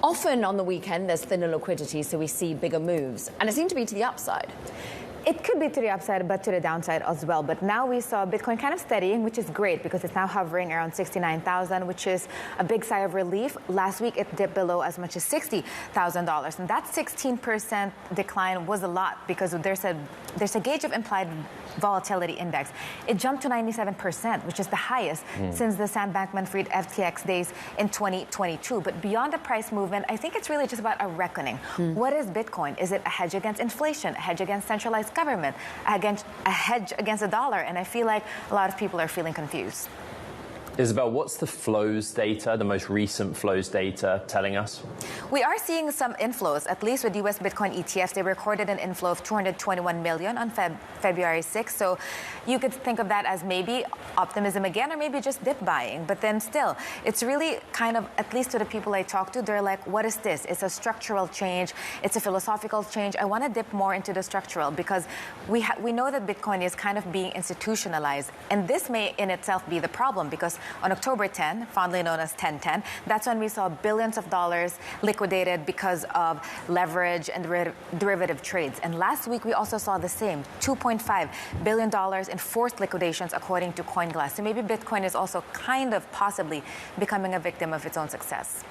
Often on the weekend, there's thinner liquidity, so we see bigger moves. And it seemed to be to the upside. It could be to the upside, but to the downside as well. But now we saw Bitcoin kind of steadying, which is great because it's now hovering around 69,000, which is a big sigh of relief. Last week, it dipped below as much as $60,000. And that 16% decline was a lot because there's a gauge of implied volatility index. It jumped to 97%, which is the highest since the Sam Bankman-Fried FTX days in 2022. But beyond the price movement, I think it's really just about a reckoning. What is Bitcoin? Is it a hedge against inflation, a hedge against centralized government, a hedge against the dollar? And I feel like a lot of people are feeling confused. Isabelle, what's the flows data, the most recent flows data telling us? We are seeing some inflows, at least with U.S. Bitcoin ETFs. They recorded an inflow of 221 million on February 6th. So you could think of that as maybe optimism again or maybe just dip buying. But then still, it's really kind of, at least to the people I talk to, they're like, what is this? It's a structural change. It's a philosophical change. I want to dip more into the structural because we know that Bitcoin is kind of being institutionalized. And this may in itself be the problem because on October 10, fondly known as 10/10, that's when we saw billions of dollars liquidated because of leverage and derivative trades. And last week, we also saw the same, $2.5 billion in forced liquidations, according to CoinGlass. So maybe Bitcoin is also kind of possibly becoming a victim of its own success.